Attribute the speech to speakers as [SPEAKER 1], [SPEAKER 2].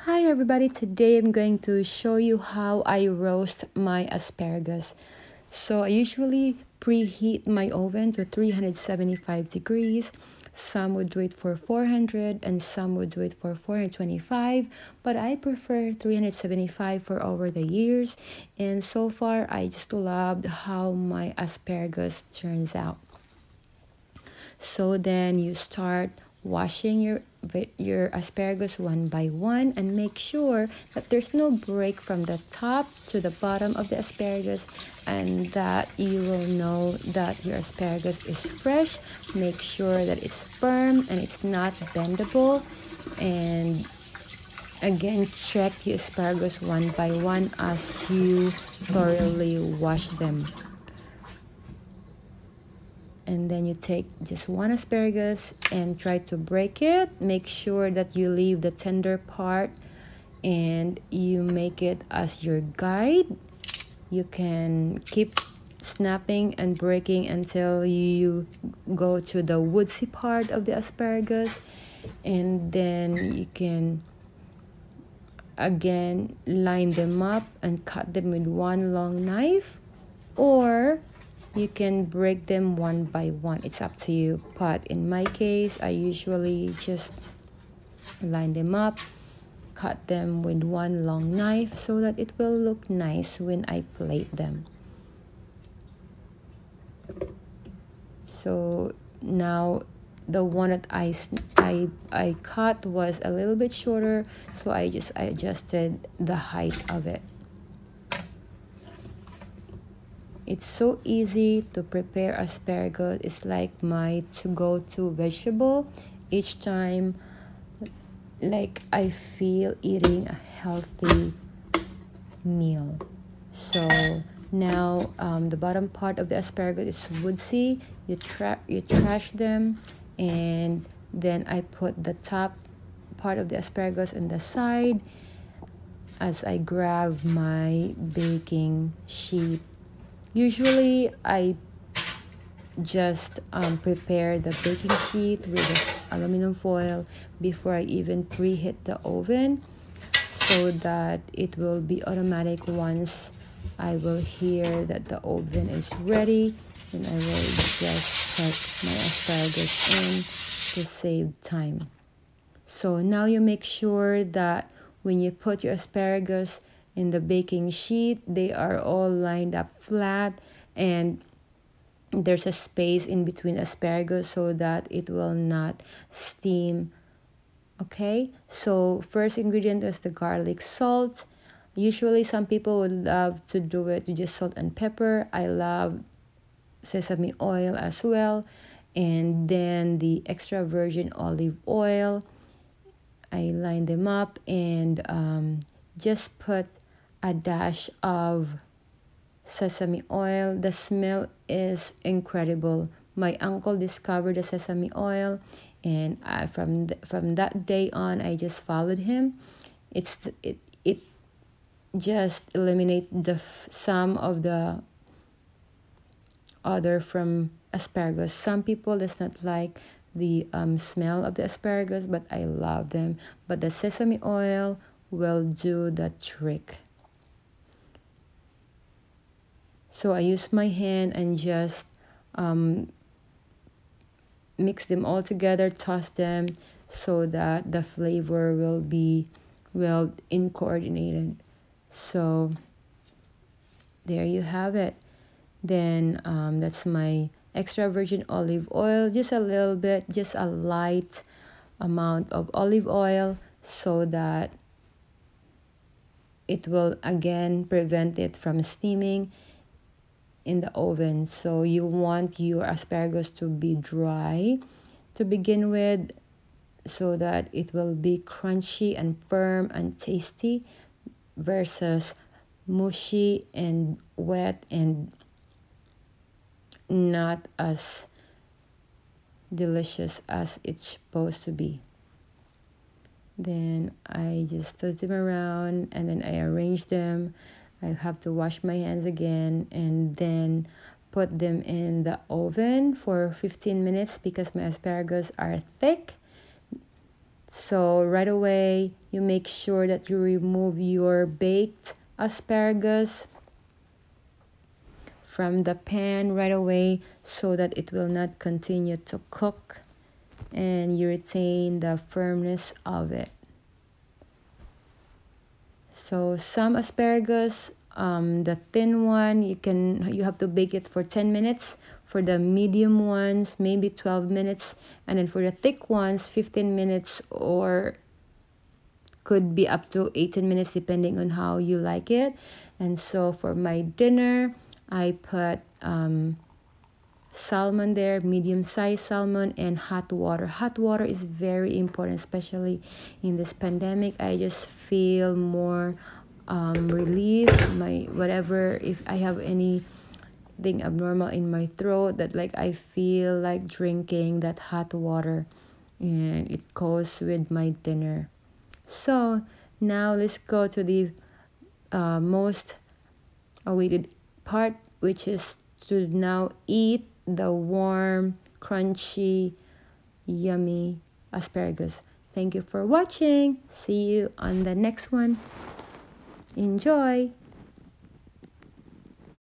[SPEAKER 1] Hi everybody, today I'm going to show you how I roast my asparagus. So I usually preheat my oven to 375 degrees. Some would do it for 400 and some would do it for 425, but I prefer 375 for over the years, and so far I just loved how my asparagus turns out. So then you start washing your asparagus one by one and make sure that there's no break from the top to the bottom of the asparagus, and that you will know that your asparagus is fresh. Make sure that it's firm and it's not bendable, and again check the asparagus one by one as you thoroughly wash them. And then you take just one asparagus and try to break it. Make sure that you leave the tender part and you make it as your guide. You can keep snapping and breaking until you go to the woodsy part of the asparagus, and then you can again line them up and cut them with one long knife, or you can break them one by one. It's up to you, but in my case I usually just line them up, cut them with one long knife so that it will look nice when I plate them. So now the one that I cut was a little bit shorter, so I adjusted the height of it. It's so easy to prepare asparagus. It's like my to-go-to vegetable. Each time, like, I feel eating a healthy meal. So now the bottom part of the asparagus is woodsy. You trash them, and then I put the top part of the asparagus on the side as I grab my baking sheet. Usually I just prepare the baking sheet with the aluminum foil before I even preheat the oven, so that it will be automatic. Once I will hear that the oven is ready, then I will just put my asparagus in to save time. So now you make sure that when you put your asparagus in the baking sheet, they are all lined up flat, and there's a space in between asparagus so that it will not steam. Okay, so first ingredient is the garlic salt. Usually some people would love to do it with just salt and pepper. I love sesame oil as well, and then the extra virgin olive oil. I line them up and just put a dash of sesame oil. The smell is incredible. My uncle discovered the sesame oil, and from that day on, I just followed him. It just eliminates some of the odor from asparagus. Some people does not like the smell of the asparagus, but I love them. But the sesame oil will do the trick. So I use my hand and just mix them all together, toss them so that the flavor will be well coordinated. So there you have it. Then that's my extra virgin olive oil, just a little bit, just a light amount of olive oil, so that it will again prevent it from steaming in the oven. So you want your asparagus to be dry to begin with, so that it will be crunchy and firm and tasty, versus mushy and wet and not as delicious as it's supposed to be. Then I just toss them around and then I arrange them. I have to wash my hands again and then put them in the oven for 15 minutes because my asparagus are thick. So right away, you make sure that you remove your baked asparagus from the pan right away so that it will not continue to cook and you retain the firmness of it. So some asparagus, the thin one, you have to bake it for 10 minutes. For the medium ones, maybe 12 minutes. And then for the thick ones, 15 minutes, or could be up to 18 minutes depending on how you like it. And so for my dinner, I put salmon there, medium-sized salmon, and hot water. Hot water is very important, especially in this pandemic. I just feel more relief. If I have anything abnormal in my throat, that like I feel like drinking that hot water, and it goes with my dinner. So now let's go to the most awaited part, which is to now eat the warm, crunchy, yummy asparagus. Thank you for watching. See you on the next one. Enjoy!